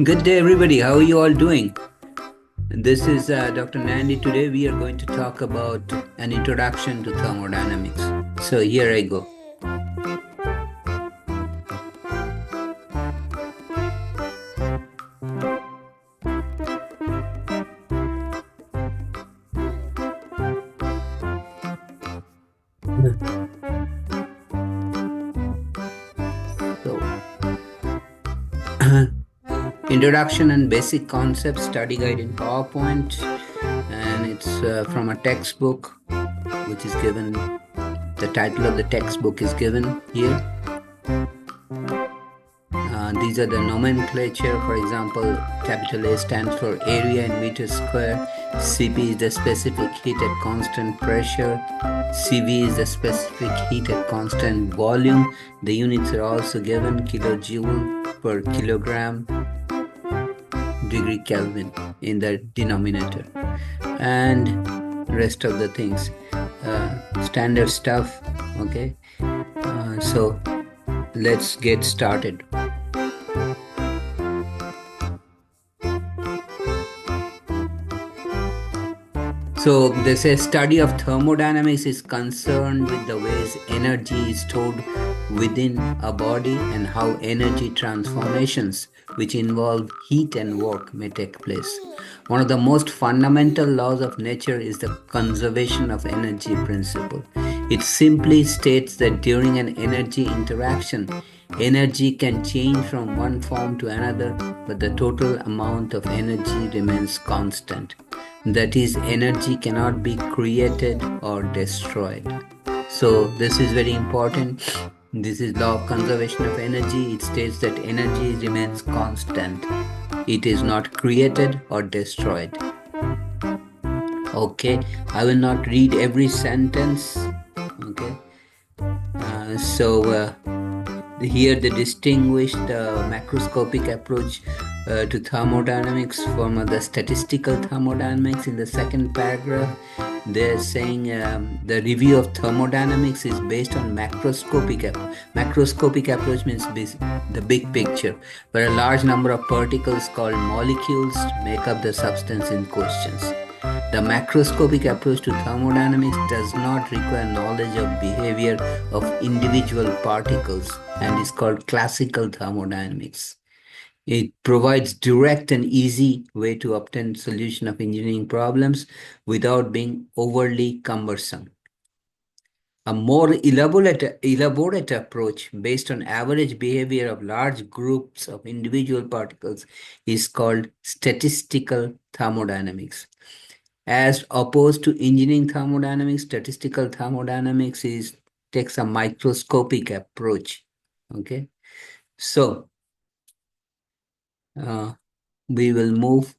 Good day, everybody. How are you all doing? This is Dr. Nandi. Today, we are going to talk about an introduction to thermodynamics. So, here I go. So, introduction and basic concepts study guide in PowerPoint, and it's from a textbook which is given. The title of the textbook is given here. These are the nomenclature. For example, capital A stands for area in meters square. Cp is the specific heat at constant pressure. Cv is the specific heat at constant volume. The units are also given: kilojoule per kilogram, degree Kelvin in the denominator, and rest of the things. Standard stuff. Okay. So let's get started. So they say study of thermodynamics is concerned with the ways energy is stored within a body and how energy transformations, which involve heat and work, may take place. One of the most fundamental laws of nature is the conservation of energy principle. It simply states that during an energy interaction, energy can change from one form to another, but the total amount of energy remains constant. That is, energy cannot be created or destroyed. So this is very important. This is law of conservation of energy. It states that energy remains constant. It is not created or destroyed. Okay, I will not read every sentence. Okay, here they distinguish the macroscopic approach to thermodynamics from the statistical thermodynamics. In the second paragraph, they're saying the review of thermodynamics is based on macroscopic approach. Macroscopic approach means the big picture, where a large number of particles called molecules make up the substance in questions. The macroscopic approach to thermodynamics does not require knowledge of behavior of individual particles and is called classical thermodynamics. It provides direct and easy way to obtain solution of engineering problems without being overly cumbersome. A more elaborate approach based on average behavior of large groups of individual particles is called statistical thermodynamics. As opposed to engineering thermodynamics, statistical thermodynamics takes a microscopic approach. Okay, so we will move.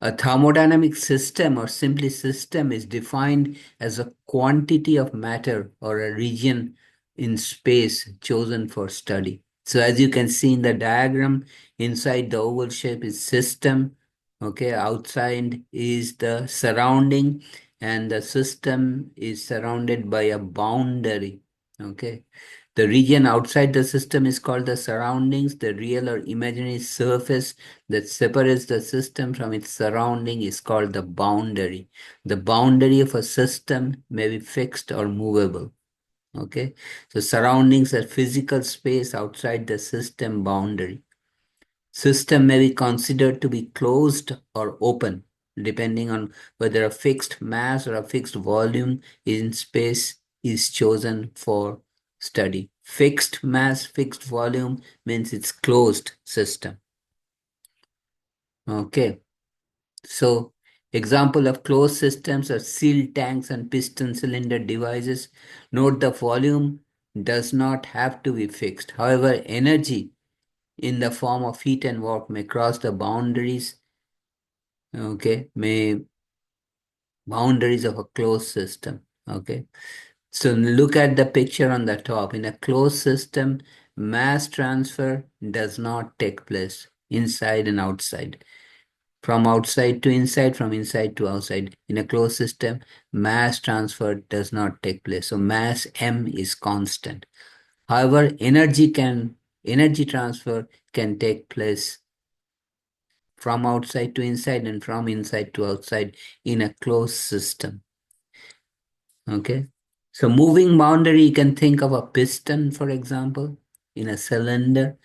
A thermodynamic system, or simply system, is defined as a quantity of matter or a region in space chosen for study. So as you can see in the diagram, inside the oval shape is system. Okay, outside is the surrounding, and the system is surrounded by a boundary. Okay, the region outside the system is called the surroundings. The real or imaginary surface that separates the system from its surrounding is called the boundary. The boundary of a system may be fixed or movable. Okay, so surroundings are physical space outside the system boundary. System may be considered to be closed or open, depending on whether a fixed mass or a fixed volume in space is chosen for study. Fixed mass, fixed volume means it's closed system. Okay, so example of closed systems are sealed tanks and piston cylinder devices. Note the volume does not have to be fixed. However, energy in the form of heat and work may cross the boundaries, boundaries of a closed system. Okay, so look at the picture on the top. In a closed system, mass transfer does not take place inside and outside. From outside to inside, from inside to outside. In a closed system, mass transfer does not take place. So mass m is constant. However, energy transfer can take place from outside to inside and from inside to outside in a closed system. Okay. So moving boundary, you can think of a piston, for example, in a cylinder.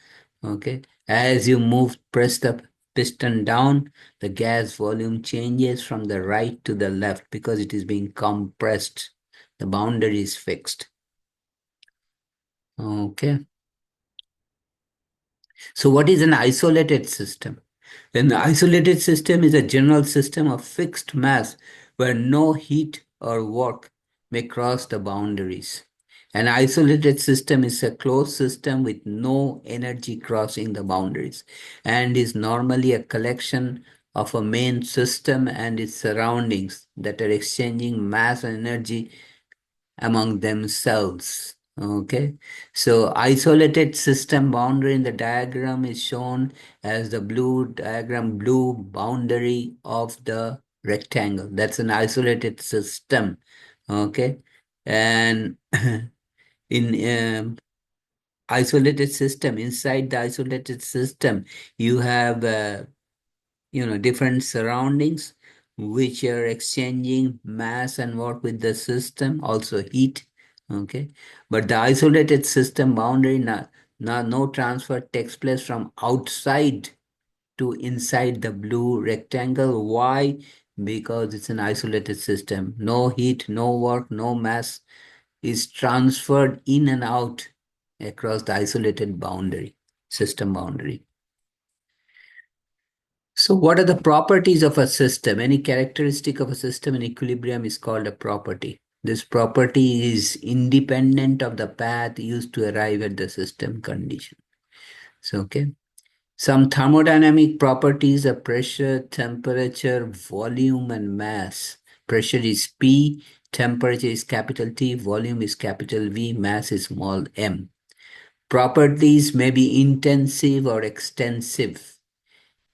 Okay. As you press the piston down, the gas volume changes from the right to the left because it is being compressed. The boundary is fixed. Okay. So what is an isolated system? An isolated system is a general system of fixed mass where no heat or work may cross the boundaries. An isolated system is a closed system with no energy crossing the boundaries and is normally a collection of a main system and its surroundings that are exchanging mass and energy among themselves. Okay, so isolated system boundary in the diagram is shown as the blue boundary of the rectangle. That's an isolated system. Okay, and in isolated system, inside the isolated system, you have different surroundings which are exchanging mass and work with the system, also heat. Okay, but the isolated system boundary, no transfer takes place from outside to inside the blue rectangle. Why? Because it's an isolated system. No heat, no work, no mass is transferred in and out across the isolated boundary, system boundary. So, what are the properties of a system? Any characteristic of a system in equilibrium is called a property. This property is independent of the path used to arrive at the system condition. So, okay. Some thermodynamic properties are pressure, temperature, volume, and mass. Pressure is P, temperature is capital T, volume is capital V, mass is small m. Properties may be intensive or extensive.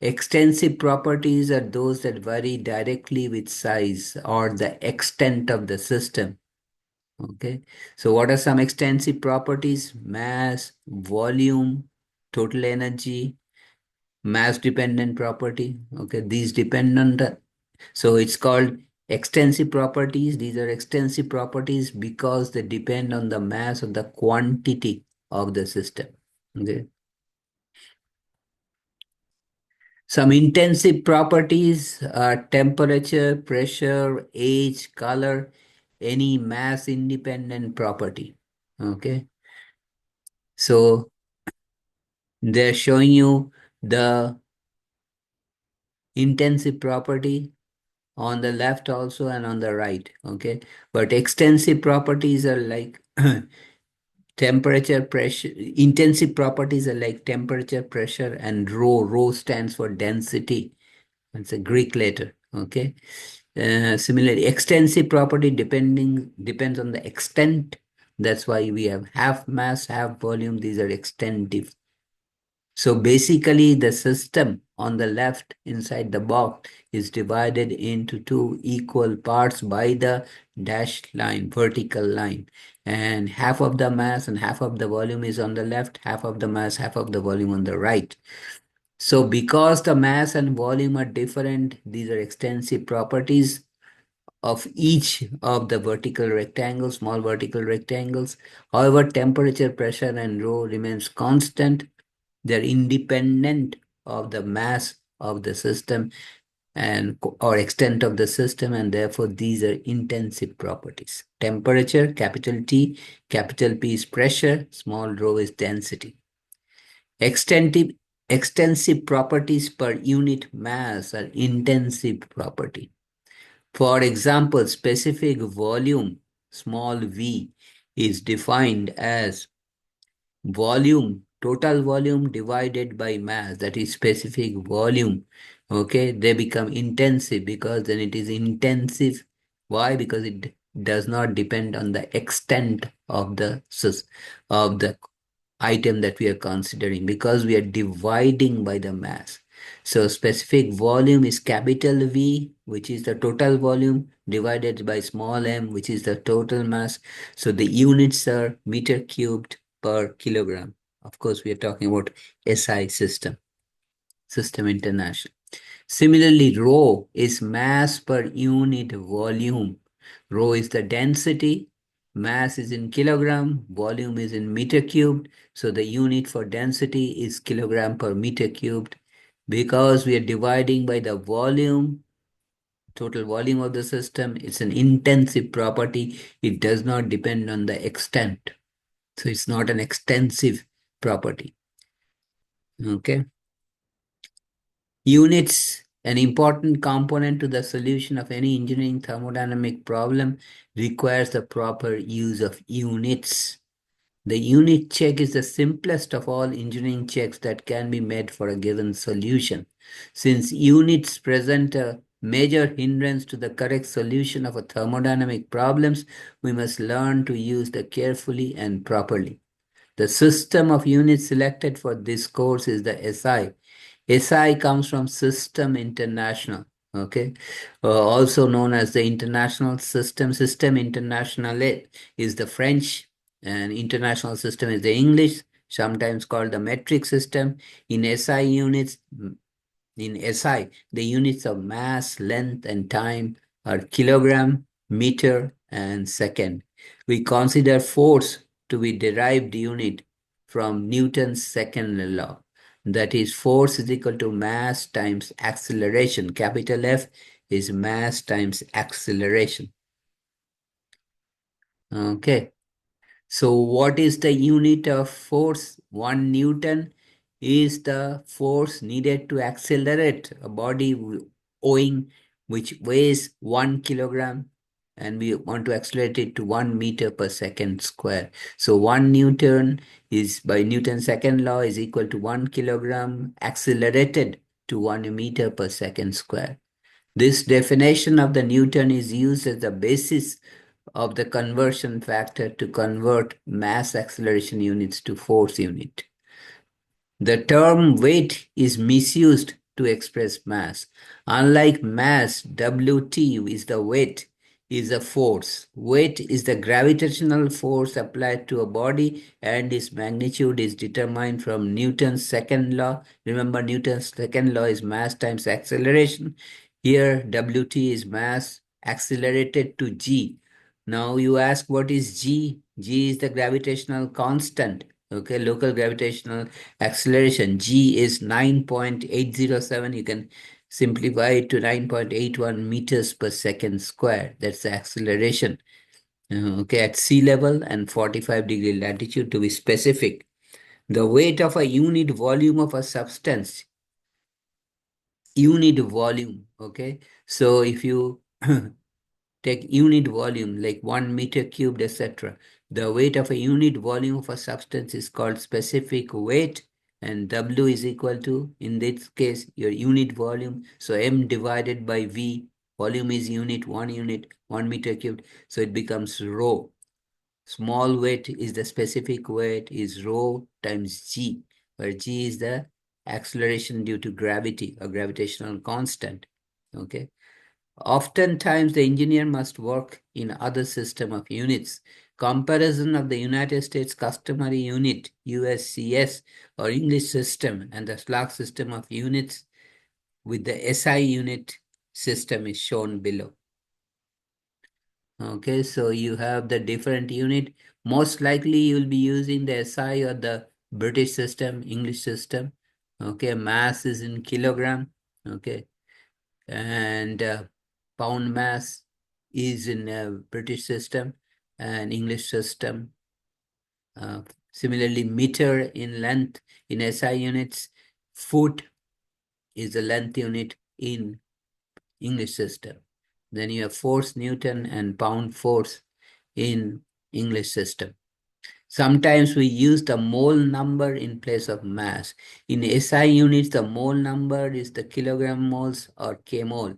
Extensive properties are those that vary directly with size or the extent of the system. Okay. So what are some extensive properties? Mass, volume, total energy, mass dependent property. Okay. These depend on so it's called extensive properties. These are extensive properties because they depend on the mass or the quantity of the system. Okay. Some intensive properties are temperature, pressure, age, color, any mass independent property. Okay. So they're showing you the intensive property on the left also and on the right. Okay. But extensive properties are like temperature, pressure. Intensive properties are like temperature, pressure, and rho. Rho stands for density. It's a Greek letter. Okay. Similarly, extensive property depends on the extent. That's why we have half mass, half volume. These are extensive. So basically, the system on the left inside the box is divided into two equal parts by the dashed line, vertical line. And half of the mass and half of the volume is on the left, half of the mass, half of the volume on the right. So because the mass and volume are different, these are extensive properties of each of the vertical rectangles, small vertical rectangles. However, temperature, pressure, and rho remains constant. They're independent of the mass of the system and or extent of the system, and therefore these are intensive properties. Temperature, capital T, capital P is pressure, small rho is density. Extensive, extensive properties per unit mass are intensive property. For example, specific volume, small v, is defined as volume, total volume divided by mass, that is specific volume. Okay, they become intensive because then it is intensive. Why? Because it does not depend on the extent of the item that we are considering because we are dividing by the mass. So specific volume is capital V, which is the total volume, divided by small m, which is the total mass. So the units are meter cubed per kilogram. Of course, we are talking about SI system, System International. Similarly, rho is mass per unit volume. Rho is the density, mass is in kilogram, volume is in meter cubed. So the unit for density is kilogram per meter cubed. Because we are dividing by the volume, total volume of the system, it's an intensive property. It does not depend on the extent. So it's not an extensive property. Okay. Units, an important component to the solution of any engineering thermodynamic problem, requires the proper use of units. The unit check is the simplest of all engineering checks that can be made for a given solution. Since units present a major hindrance to the correct solution of a thermodynamic problems, we must learn to use them carefully and properly. The system of units selected for this course is the SI. SI comes from System International, okay? Also known as the International System. System International is the French, and International System is the English, sometimes called the metric system. In SI units, in SI, the units of mass, length, and time are kilogram, meter, and second. We consider force to be derived unit from Newton's second law. That is, force is equal to mass times acceleration. Capital F is mass times acceleration. Okay. So what is the unit of force? 1 Newton is the force needed to accelerate a body owing which weighs 1 kilogram, and we want to accelerate it to 1 meter per second square. So 1 Newton is, by Newton's second law, is equal to 1 kilogram accelerated to 1 meter per second square. This definition of the Newton is used as the basis of the conversion factor to convert mass acceleration units to force unit. The term weight is misused to express mass. Unlike mass, Wt is the weight, is a force. Weight is the gravitational force applied to a body, and its magnitude is determined from Newton's second law. Remember, Newton's second law is mass times acceleration. Here, Wt is mass accelerated to g. Now you ask, what is g? G is the gravitational constant. Okay, local gravitational acceleration. G is 9.807. You can simplify it to 9.81 meters per second square. That's the acceleration. Okay, at sea level and 45-degree latitude to be specific. The weight of a unit volume of a substance. Unit volume. Okay, so if you take unit volume like 1 meter cubed, etc. The weight of a unit volume of a substance is called specific weight, and W is equal to, in this case, your unit volume. So M divided by V, volume is unit, 1 meter cubed. So it becomes rho. Small weight is the specific weight, is rho times G, where G is the acceleration due to gravity or gravitational constant. Okay. Oftentimes, the engineer must work in other system of units. Comparison of the United States customary unit, USCS, or English system and the Slack system of units with the SI unit system is shown below. Okay, so you have the different unit. Most likely you will be using the SI or the British system, English system. Okay, mass is in kilogram. Okay, and pound mass is in a British system and English system. Similarly, meter in length in SI units, foot is the length unit in English system. Then you have force Newton and pound force in English system. Sometimes we use the mole number in place of mass. In SI units, the mole number is the kilogram moles or kmol.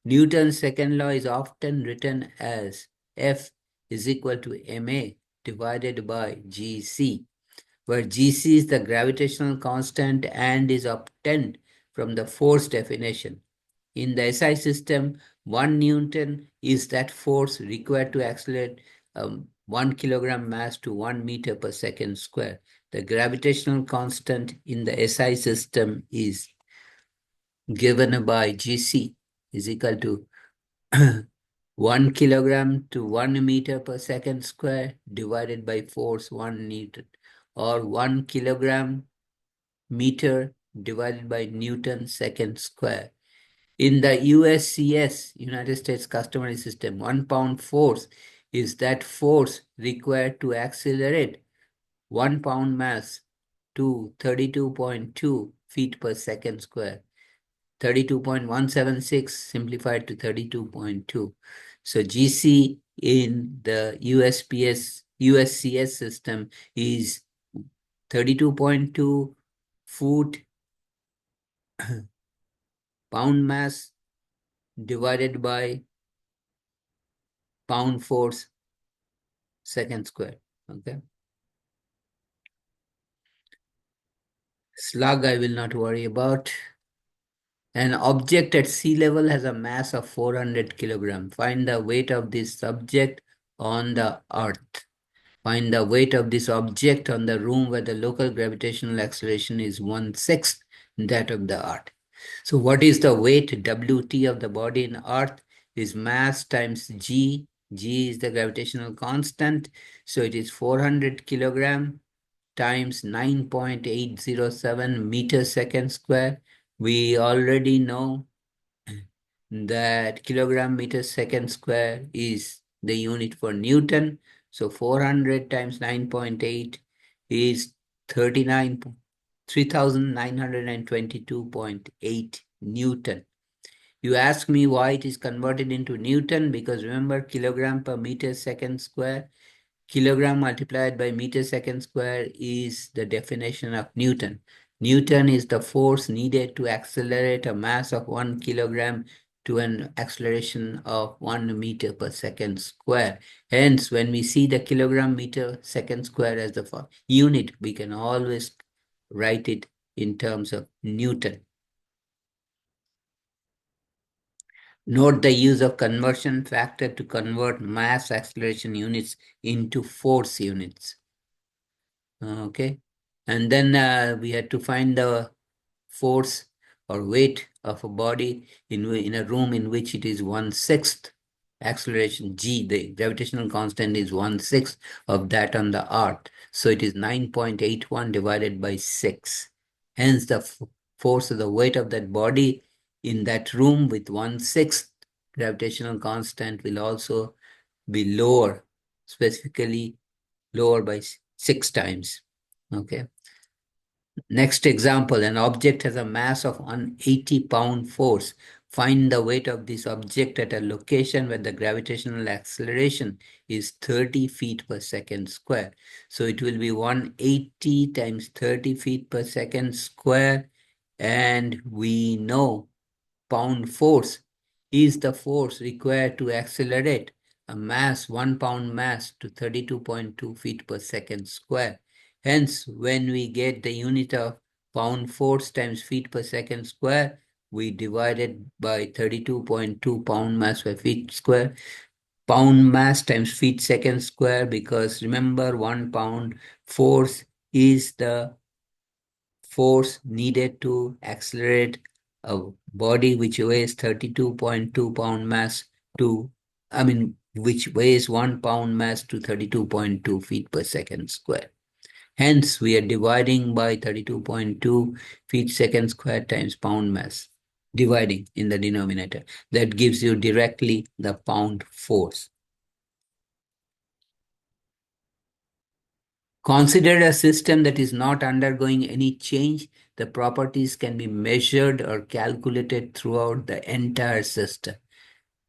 Newton's second law is often written as F is equal to ma divided by gc, where gc is the gravitational constant and is obtained from the force definition. In the SI system, 1 Newton is that force required to accelerate 1 kilogram mass to 1 meter per second square. The gravitational constant in the SI system is given by GC is equal to 1 kilogram to 1 meter per second square divided by force 1 Newton, or 1 kilogram meter divided by Newton second square. In the USCS, United States Customary System, 1 pound force is that force required to accelerate 1 pound mass to 32.2 feet per second square. 32.176 simplified to 32.2. So GC in the USCS system is 32.2 foot pound mass divided by pound force second square. Okay. Slug I will not worry about. An object at sea level has a mass of 400 kilogram. Find the weight of this subject on the earth. Find the weight of this object on the room where the local gravitational acceleration is 1/6 that of the earth. So what is the weight WT of the body in earth is mass times G. G is the gravitational constant. So it is 400 kilogram times 9.807 meter second square. We already know that kilogram meter second square is the unit for Newton. So 400 times 9.8 is 3,922.8 Newton. You ask me why it is converted into Newton, because remember kilogram per meter second square. Kilogram multiplied by meter second square is the definition of Newton. Newton is the force needed to accelerate a mass of 1 kilogram to an acceleration of 1 meter per second square. Hence, when we see the kilogram meter second square as the unit, we can always write it in terms of Newton. Note the use of conversion factor to convert mass acceleration units into force units. Okay. And then we had to find the force or weight of a body in a room in which it is 1/6 acceleration G. The gravitational constant is 1/6 of that on the earth. So it is 9.81 divided by 6. Hence the force of the weight of that body in that room with 1/6 gravitational constant will also be lower, specifically lower by 6 times. Okay. Next example, an object has a mass of 180-pound force. Find the weight of this object at a location where the gravitational acceleration is 30 feet per second square. So it will be 180 times 30 feet per second square. And we know pound force is the force required to accelerate a mass, 1 pound mass, to 32.2 feet per second square. Hence, when we get the unit of pound force times feet per second square, we divide it by 32.2 pound mass per feet square. Pound mass times feet second square, because remember 1 pound force is the force needed to accelerate a body which weighs 32.2 pound mass to, which weighs 1 pound mass to 32.2 feet per second square. Hence, we are dividing by 32.2 feet second square times pound mass, dividing in the denominator. That gives you directly the pound force. Consider a system that is not undergoing any change. The properties can be measured or calculated throughout the entire system.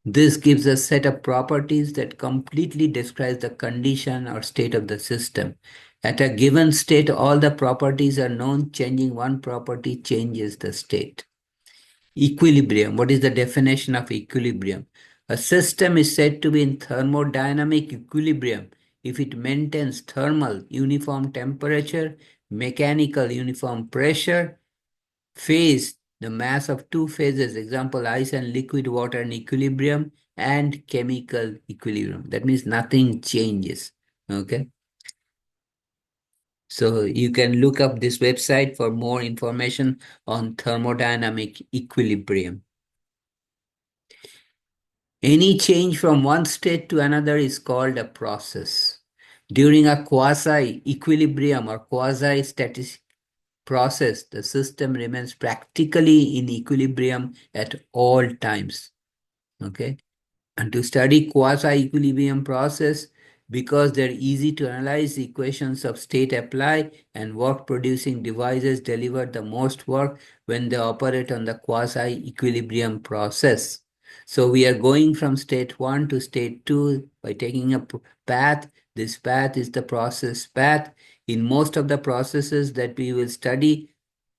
This gives a set of properties that completely describes the condition or state of the system. At a given state, all the properties are known. Changing one property changes the state. Equilibrium. What is the definition of equilibrium? A system is said to be in thermodynamic equilibrium if it maintains thermal uniform temperature, mechanical uniform pressure, phase, the mass of two phases, example, ice and liquid water in equilibrium, and chemical equilibrium. That means nothing changes. Okay. So you can look up this website for more information on thermodynamic equilibrium. Any change from one state to another is called a process. During a quasi-equilibrium or quasi-static process, the system remains practically in equilibrium at all times. Okay. And to study quasi-equilibrium process, because they're easy to analyze, the equations of state apply and work-producing devices deliver the most work when they operate on the quasi-equilibrium process. So we are going from state 1 to state 2 by taking a path. This path is the process path. In most of the processes that we will study,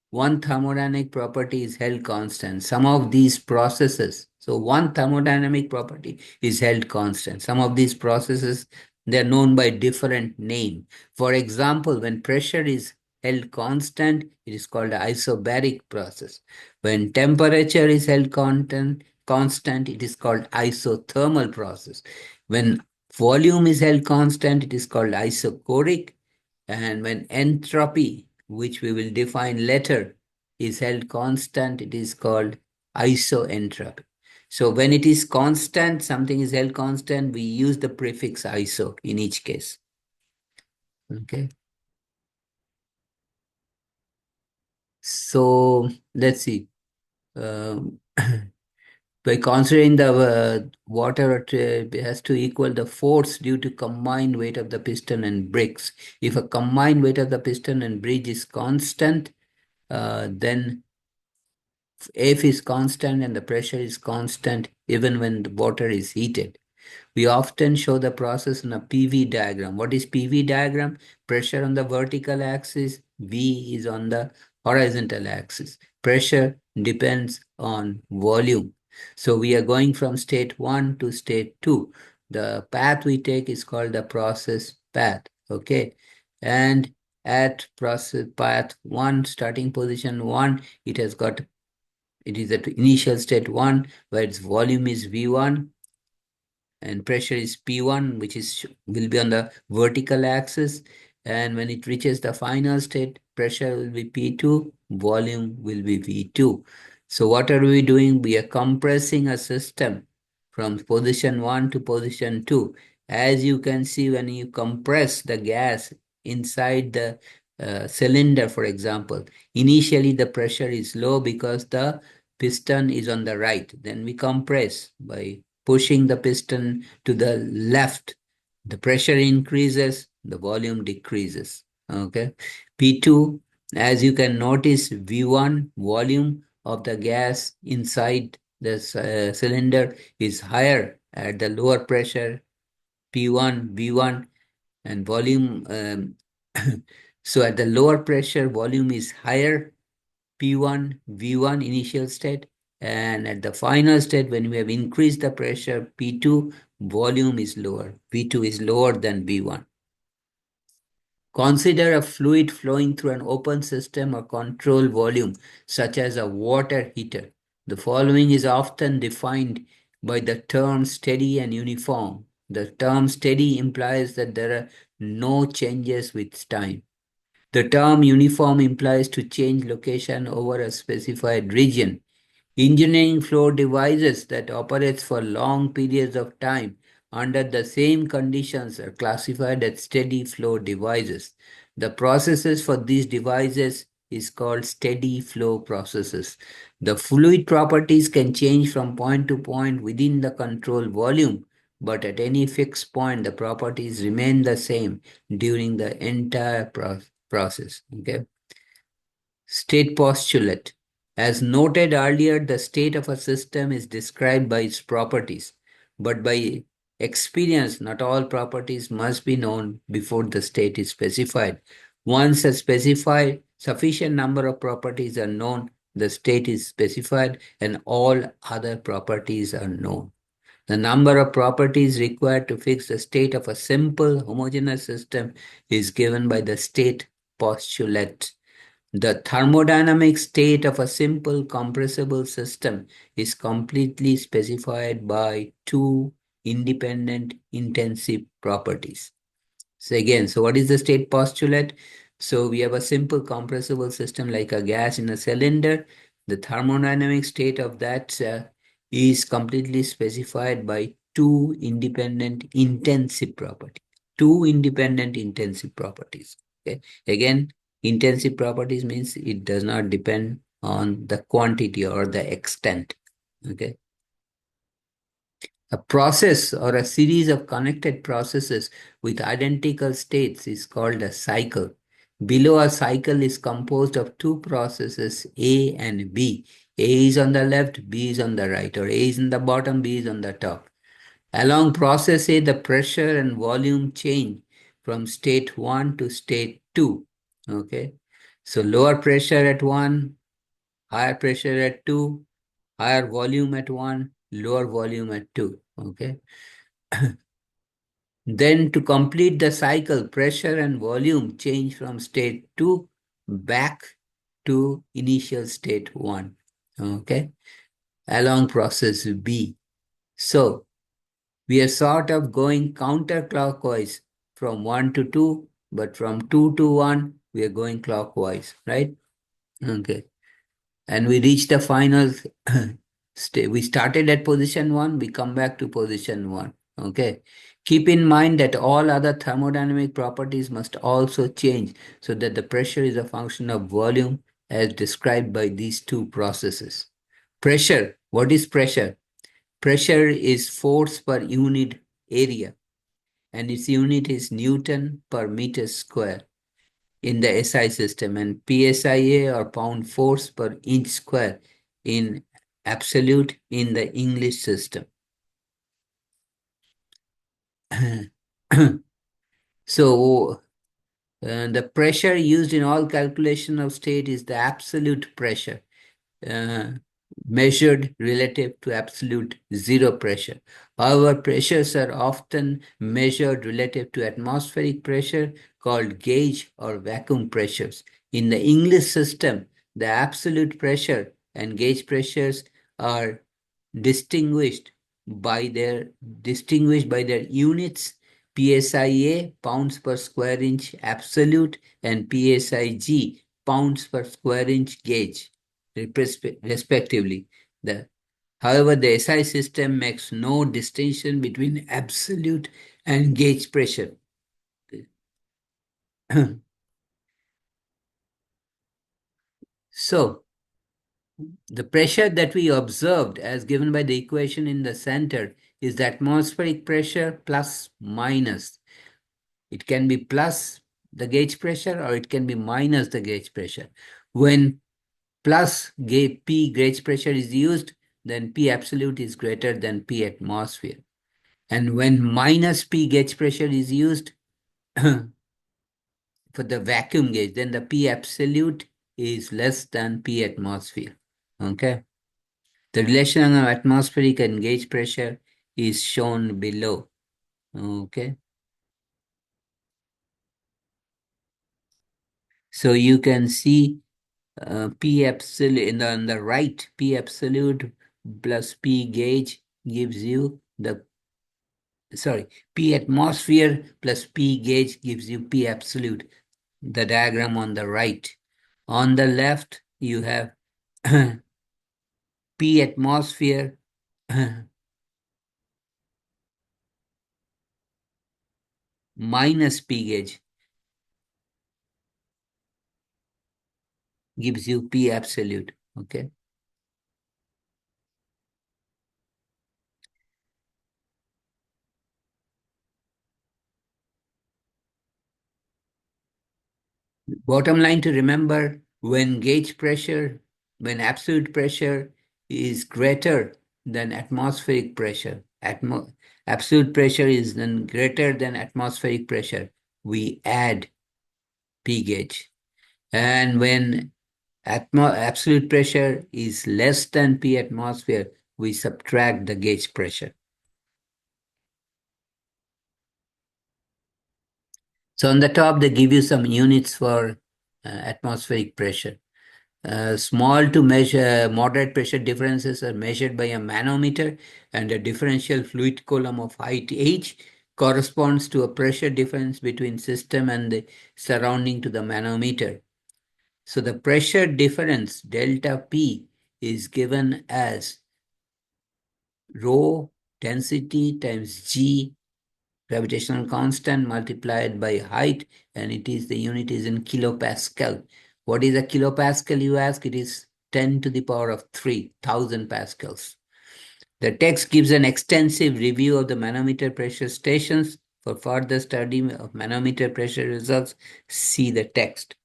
one thermodynamic property is held constant. Some of these processes, so one thermodynamic property is held constant. Some of these processes, they're known by different name. For example, when pressure is held constant, it is called an isobaric process. When temperature is held constant, it is called isothermal process. When volume is held constant, it is called isochoric. And when entropy, which we will define later, is held constant, it is called isoentropy. So when it is constant, something is held constant, we use the prefix iso in each case. Okay. So let's see. Um, by considering the water has to equal the force due to combined weight of the piston and bricks. If a combined weight of the piston and bridge is constant, then F is constant and the pressure is constant even when the water is heated. We often show the process in a PV diagram. What is PV diagram? Pressure on the vertical axis, V is on the horizontal axis. Pressure depends on volume. So we are going from state 1 to state 2. The path we take is called the process path. Okay. And at process path 1, starting position 1, it is at initial state 1 where its volume is V1 and pressure is P1, which will be on the vertical axis. And when it reaches the final state, pressure will be P2, volume will be V2. So what are we doing? We are compressing a system from position 1 to position 2. As you can see, when you compress the gas inside the cylinder, for example, initially the pressure is low because the piston is on the right. Then we compress by pushing the piston to the left. The pressure increases, the volume decreases. Okay. P2, as you can notice, V1 volume of the gas inside the cylinder is higher at the lower pressure, P1, V1, and volume. So at the lower pressure, volume is higher, P1, V1 initial state, and at the final state, when we have increased the pressure, P2, volume is lower. V2 is lower than V1. Consider a fluid flowing through an open system or control volume, such as a water heater. The following is often defined by the term steady and uniform. The term steady implies that there are no changes with time. The term uniform implies to change location over a specified region. Engineering flow devices that operates for long periods of time under the same conditions are classified as steady flow devices. The processes for these devices is called steady flow processes. The fluid properties can change from point to point within the control volume, but at any fixed point, the properties remain the same during the entire process. Okay. State postulate. As noted earlier, the state of a system is described by its properties, but by experience, not all properties must be known before the state is specified. Once a specified sufficient number of properties are known, the state is specified and all other properties are known. The number of properties required to fix the state of a simple homogeneous system is given by the state postulate. The thermodynamic state of a simple compressible system is completely specified by two independent intensive properties. So again, so what is the state postulate? So we have a simple compressible system like a gas in a cylinder. The thermodynamic state of that is completely specified by two independent intensive properties. Two independent intensive properties. Okay. Again, intensive properties means it does not depend on the quantity or the extent. Okay. A process or a series of connected processes with identical states is called a cycle. Below, a cycle is composed of two processes, A and B. A is on the left, B is on the right, or A is on the bottom, B is on the top. Along process A, the pressure and volume change from state 1 to state 2. Okay. So lower pressure at 1, higher pressure at 2, higher volume at 1, lower volume at 2. Okay. Then to complete the cycle, pressure and volume change from state 2 back to initial state 1. Okay. Along process B. So we are sort of going counterclockwise from 1 to 2, but from 2 to 1, we are going clockwise, right? Okay. And we reach the final state. We started at position 1, we come back to position 1. Okay. Keep in mind that all other thermodynamic properties must also change so that the pressure is a function of volume as described by these two processes. Pressure. What is pressure? Pressure is force per unit area, and its unit is Newton per meter square in the SI system, and PSIA or pound force per inch square in absolute in the English system. So the pressure used in all calculation of state is the absolute pressure. uh, Measured relative to absolute zero pressure. However, pressures are often measured relative to atmospheric pressure called gauge or vacuum pressures. In the English system, the absolute pressure and gauge pressures are distinguished distinguished by their units. PSIA pounds per square inch absolute and PSIG pounds per square inch gauge respectively. However, the SI system makes no distinction between absolute and gauge pressure. So, the pressure that we observed as given by the equation in the center is the atmospheric pressure plus minus. It can be plus the gauge pressure or it can be minus the gauge pressure. When plus P gauge pressure is used, then P absolute is greater than P atmosphere. And when minus P gauge pressure is used for the vacuum gauge, then the P absolute is less than P atmosphere. Okay. The relation of atmospheric and gauge pressure is shown below. Okay. So you can see P absolute on the right, P absolute plus P gauge gives you P atmosphere plus P gauge gives you P absolute, the diagram on the right. On the left, you have P atmosphere minus P gauge gives you P absolute. Okay. Bottom line to remember, when when absolute pressure is greater than atmospheric pressure, absolute pressure is then greater than atmospheric pressure, we add P gauge. And when absolute pressure is less than P atmosphere, we subtract the gauge pressure. So on the top, they give you some units for atmospheric pressure. Small to measure moderate pressure differences are measured by a manometer and a differential fluid column of height h. corresponds to a pressure difference between system and the surrounding to the manometer. So the pressure difference, delta P, is given as rho density times G gravitational constant multiplied by height, and the unit is in kilopascal. What is a kilopascal, you ask? It is 10 to the power of 3,000 pascals. The text gives an extensive review of the manometer pressure stations. For further study of manometer pressure results, see the text.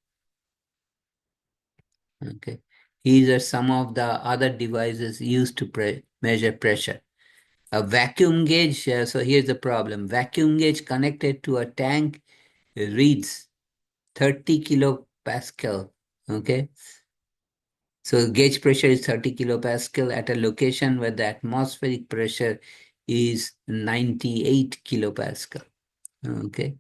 Okay. These are some of the other devices used to measure pressure. A vacuum gauge, so here's the problem. Vacuum gauge connected to a tank reads 30 kilopascal. Okay. So gauge pressure is 30 kilopascal at a location where the atmospheric pressure is 98 kilopascal. Okay.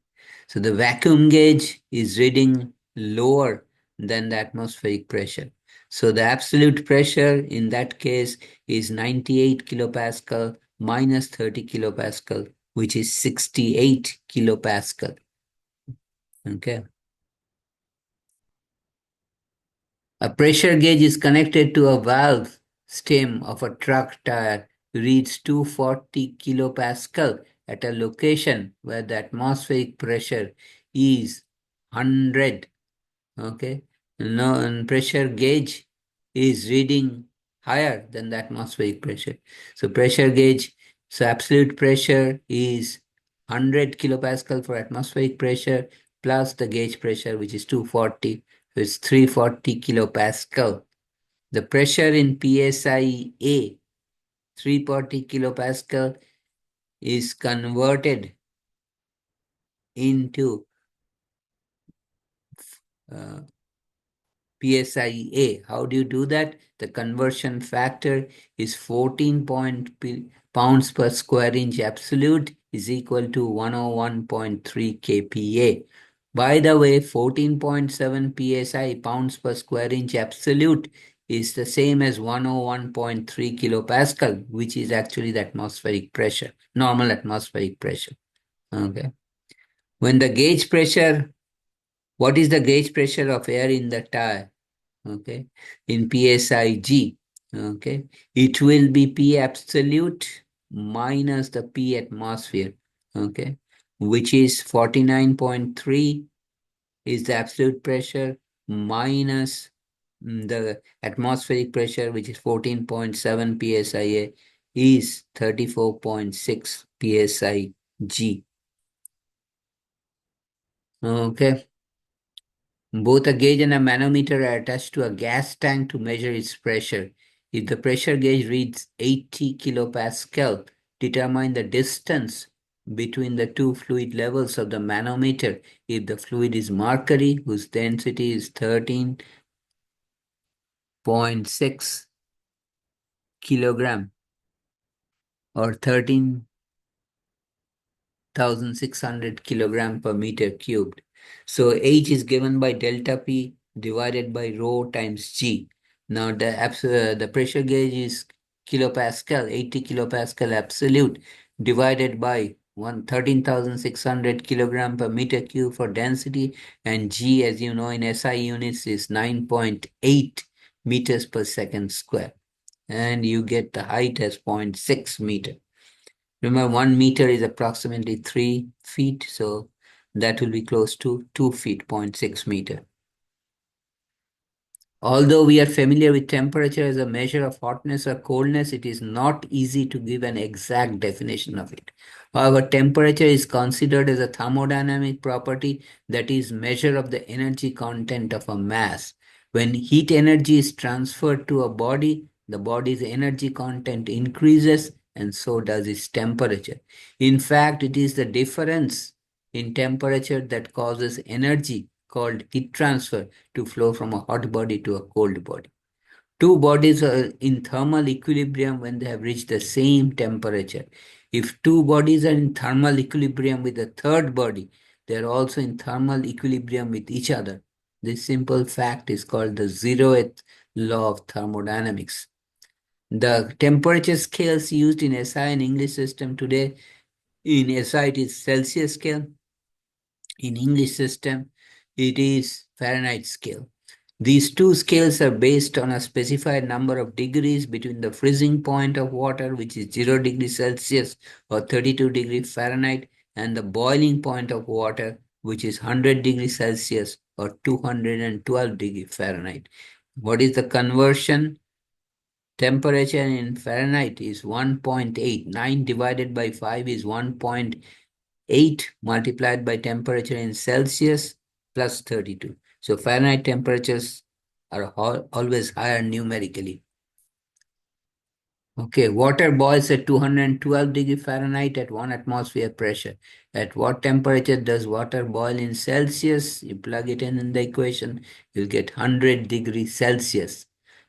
So the vacuum gauge is reading lower than the atmospheric pressure. So the absolute pressure in that case is 98 kilopascal minus 30 kilopascal, which is 68 kilopascal. Okay. A pressure gauge is connected to a valve stem of a truck tire, reads 240 kilopascal at a location where the atmospheric pressure is 100. Okay. No, and pressure gauge is reading higher than the atmospheric pressure. So pressure gauge, so absolute pressure is 100 kilopascal for atmospheric pressure plus the gauge pressure, which is 240. So it's 340 kilopascal. The pressure in PSI-A, 340 kilopascal, is converted into uh, PSIA. How do you do that? The conversion factor is 14 pounds per square inch absolute is equal to 101.3 kPa. By the way, 14.7 psi pounds per square inch absolute is the same as 101.3 kilopascal, which is actually the atmospheric pressure, normal atmospheric pressure. Okay. When the gauge pressure, what is the gauge pressure of air in the tire? Okay, in PSIG, okay, it will be P absolute minus the P atmosphere, okay, which is 49.3 is the absolute pressure minus the atmospheric pressure, which is 14.7 psia, is 34.6 psig. Okay. Both a gauge and a manometer are attached to a gas tank to measure its pressure. If the pressure gauge reads 80 kilopascal, determine the distance between the two fluid levels of the manometer. If the fluid is mercury, whose density is 13.6 kilogram or 13,600 kilogram per meter cubed. So H is given by delta P divided by rho times G. Now the pressure gauge is kilopascal, 80 kilopascal absolute divided by 13,600 kilogram per meter cube for density, and G, as you know in SI units, is 9.8 meters per second square. And you get the height as 0.6 meter. Remember, 1 meter is approximately 3 feet, so that will be close to 2 feet, 0.6 meter. Although we are familiar with temperature as a measure of hotness or coldness, it is not easy to give an exact definition of it. However, temperature is considered as a thermodynamic property, that is, measure of the energy content of a mass. When heat energy is transferred to a body, the body's energy content increases, and so does its temperature. In fact, it is the difference in temperature that causes energy, called heat transfer, to flow from a hot body to a cold body. Two bodies are in thermal equilibrium when they have reached the same temperature. If two bodies are in thermal equilibrium with a third body, they are also in thermal equilibrium with each other. This simple fact is called the zeroth law of thermodynamics. The temperature scales used in SI and English system today In SI, it is Celsius scale. In English system, it is Fahrenheit scale. These two scales are based on a specified number of degrees between the freezing point of water, which is 0 degrees Celsius or 32 degrees Fahrenheit, and the boiling point of water, which is 100 degrees Celsius or 212 degrees Fahrenheit. What is the conversion? Temperature in Fahrenheit is 1.8. 9 divided by 5 is 1.8 multiplied by temperature in Celsius plus 32. So Fahrenheit temperatures are always higher numerically. Okay, water boils at 212 degree Fahrenheit at 1 atmosphere pressure. At what temperature does water boil in Celsius? You plug it in the equation, you'll get 100 degrees Celsius.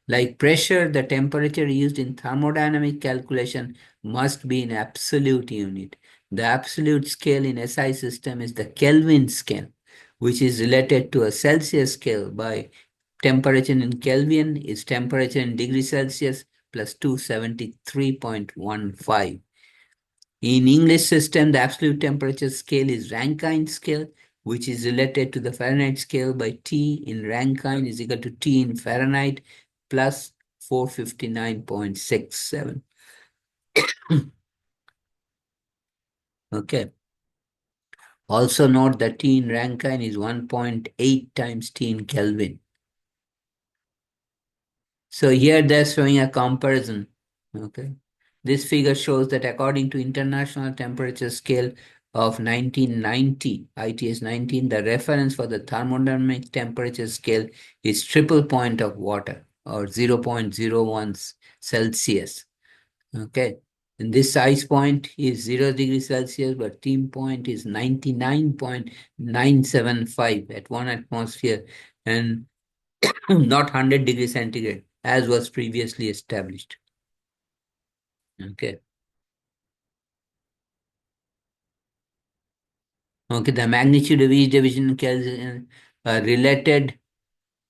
Like pressure, the temperature used in thermodynamic calculation must be in absolute unit. The absolute scale in SI system is the Kelvin scale, which is related to a Celsius scale by temperature in Kelvin is temperature in degrees Celsius plus 273.15. In English system, the absolute temperature scale is Rankine scale, which is related to the Fahrenheit scale by T in Rankine is equal to T in Fahrenheit plus 459.67. Okay. Also note that T in Rankine is 1.8 times T in Kelvin. So here they're showing a comparison. Okay. This figure shows that according to International Temperature Scale of 1990, ITS 19, the reference for the thermodynamic temperature scale is triple point of water or 0.01 Celsius. Okay. And this size point is 0 degrees Celsius, but team point is 99.975 at 1 atmosphere and not 100 degrees centigrade, as was previously established. Okay. Okay, the magnitude of each division Kelvin are related.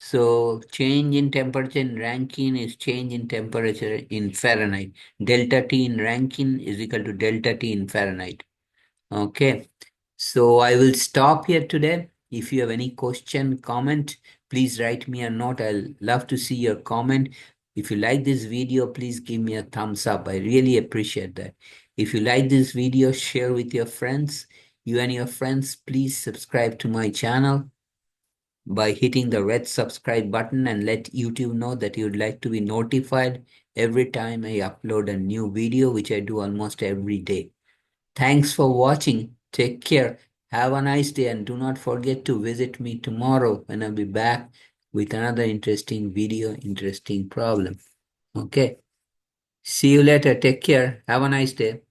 So change in temperature in Rankine is change in temperature in Fahrenheit. Delta T in Rankine is equal to delta T in Fahrenheit. Okay. So I will stop here today. If you have any question, comment, please write me a note. I'll love to see your comment. If you like this video, please give me a thumbs up. I really appreciate that. If you like this video, share with your friends. You and your friends, please subscribe to my channel by hitting the red subscribe button and let YouTube know that you'd like to be notified every time I upload a new video, which I do almost every day. Thanks for watching. Take care. Have a nice day and do not forget to visit me tomorrow when I'll be back with another interesting video, interesting problem. Okay. See you later. Take care. Have a nice day.